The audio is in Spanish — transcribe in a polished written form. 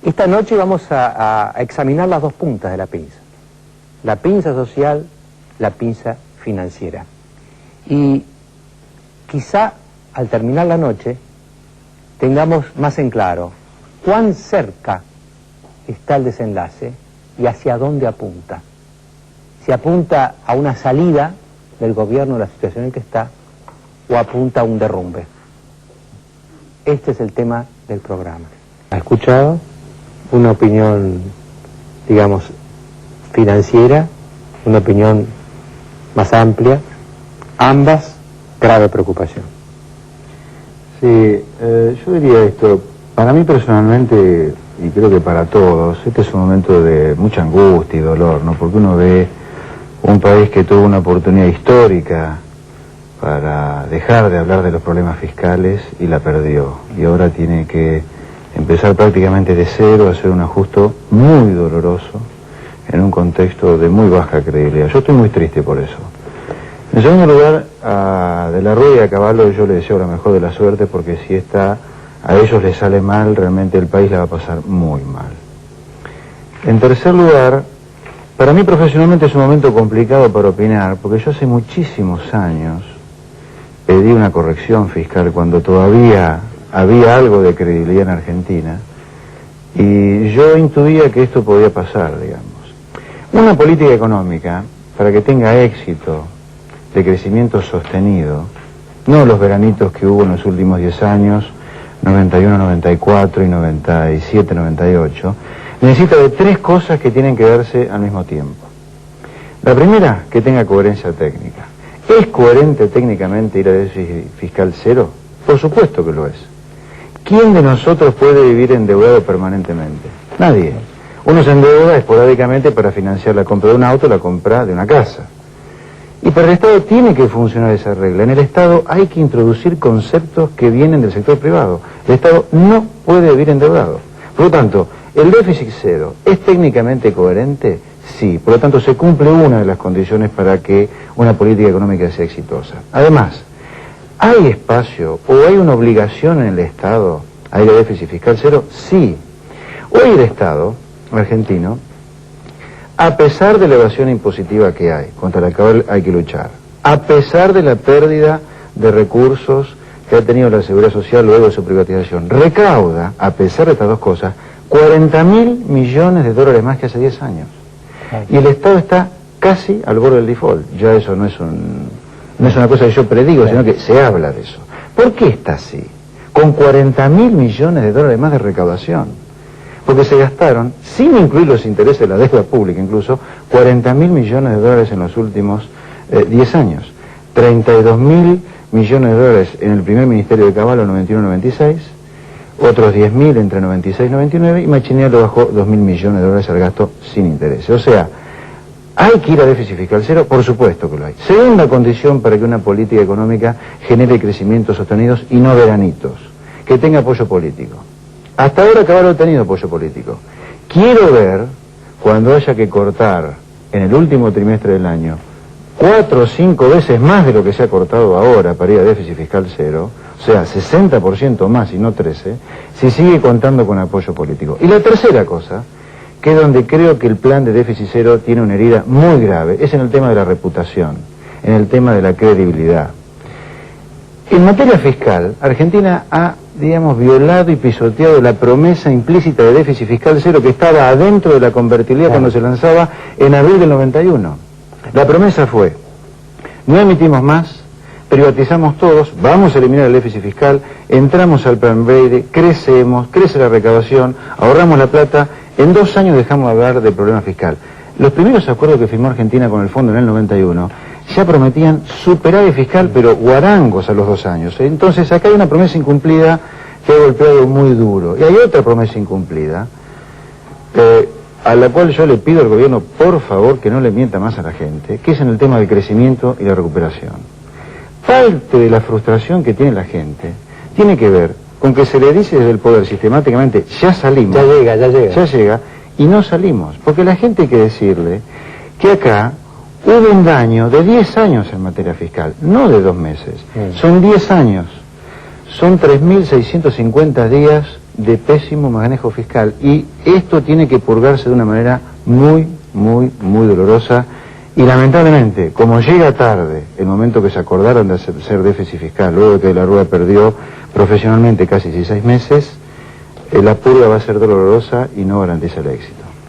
Esta noche vamos a examinar las dos puntas de la pinza. La pinza social, la pinza financiera. Y quizá al terminar la noche tengamos más en claro cuán cerca está el desenlace y hacia dónde apunta. Si apunta a una salida del gobierno de la situación en que está o apunta a un derrumbe. Este es el tema del programa. ¿Ha escuchado? Una opinión, digamos, financiera, una opinión más amplia, ambas grave preocupación. Sí, yo diría esto, para mí personalmente, y creo que para todos, este es un momento de mucha angustia y dolor, ¿no? Porque uno ve un país que tuvo una oportunidad histórica para dejar de hablar de los problemas fiscales y la perdió. Y ahora tiene que empezar prácticamente de cero a hacer un ajuste muy doloroso en un contexto de muy baja credibilidad. Yo estoy muy triste por eso. En segundo lugar, a De la Rúa y a Cavallo yo le deseo la mejor de la suerte, porque si a ellos les sale mal, realmente el país la va a pasar muy mal. En tercer lugar, para mí profesionalmente es un momento complicado para opinar, porque yo hace muchísimos años pedí una corrección fiscal cuando todavía había algo de credibilidad en Argentina, y yo intuía que esto podía pasar, digamos. Una política económica, para que tenga éxito de crecimiento sostenido, no los veranitos que hubo en los últimos 10 años, 91, 94 y 97, 98, necesita de tres cosas que tienen que darse al mismo tiempo. La primera, que tenga coherencia técnica. ¿Es coherente técnicamente ir a déficit fiscal cero? Por supuesto que lo es. ¿Quién de nosotros puede vivir endeudado permanentemente? Nadie. Uno se endeuda esporádicamente para financiar la compra de un auto, la compra de una casa. Y para el Estado tiene que funcionar esa regla. En el Estado hay que introducir conceptos que vienen del sector privado. El Estado no puede vivir endeudado. Por lo tanto, ¿el déficit cero es técnicamente coherente? Sí. Por lo tanto, se cumple una de las condiciones para que una política económica sea exitosa. Además, ¿hay espacio o hay una obligación en el Estado a ir a déficit fiscal cero? Sí. Hoy el Estado argentino, a pesar de la evasión impositiva que hay, contra la cual hay que luchar, a pesar de la pérdida de recursos que ha tenido la Seguridad Social luego de su privatización, recauda, a pesar de estas dos cosas, 40.000 millones de dólares más que hace 10 años. Y el Estado está casi al borde del default. Ya eso no es una cosa que yo predigo, sino que se habla de eso. ¿Por qué está así? Con 40.000 millones de dólares más de recaudación. Porque se gastaron, sin incluir los intereses de la deuda pública incluso, 40.000 millones de dólares en los últimos 10 años. 32.000 millones de dólares en el primer ministerio de Cavallo, 91-96, otros 10.000 entre 96 y 99, y Machinea lo bajó 2.000 millones de dólares al gasto sin intereses. O sea, ¿hay que ir a déficit fiscal cero? Por supuesto que lo hay. Segunda condición para que una política económica genere crecimientos sostenidos y no veranitos, que tenga apoyo político. Hasta ahora Cavallo ha tenido apoyo político. Quiero ver, cuando haya que cortar en el último trimestre del año 4 o 5 veces más de lo que se ha cortado ahora para ir a déficit fiscal cero, o sea, 60% más y no 13, si sigue contando con apoyo político. Y la tercera cosa, que es donde creo que el plan de déficit cero tiene una herida muy grave, es en el tema de la reputación, en el tema de la credibilidad. En materia fiscal, Argentina ha, digamos, violado y pisoteado la promesa implícita de déficit fiscal cero que estaba adentro de la convertibilidad cuando se lanzaba en abril del 91. La promesa fue: no emitimos más, privatizamos todos, vamos a eliminar el déficit fiscal, entramos al plan Brady, crecemos, crece la recaudación, ahorramos la plata, en 2 años dejamos de hablar del problema fiscal. Los primeros acuerdos que firmó Argentina con el fondo en el 91 ya prometían superávit fiscal, pero guarangos a los 2 años. Entonces acá hay una promesa incumplida que ha golpeado muy duro. Y hay otra promesa incumplida, a la cual yo le pido al gobierno, por favor, que no le mienta más a la gente, que es en el tema del crecimiento y la recuperación. Parte de la frustración que tiene la gente tiene que ver con que se le dice desde el poder sistemáticamente: ya salimos. Ya llega, y no salimos. Porque la gente hay que decirle que acá hubo un daño de 10 años en materia fiscal, no de 2 meses. Son 10 años. son 3.650 días de pésimo manejo fiscal, y esto tiene que purgarse de una manera muy dolorosa, y lamentablemente, como llega tarde el momento que se acordaron de hacer déficit fiscal, luego de que la Rúa perdió profesionalmente casi 16 meses, la purga va a ser dolorosa y no garantiza el éxito.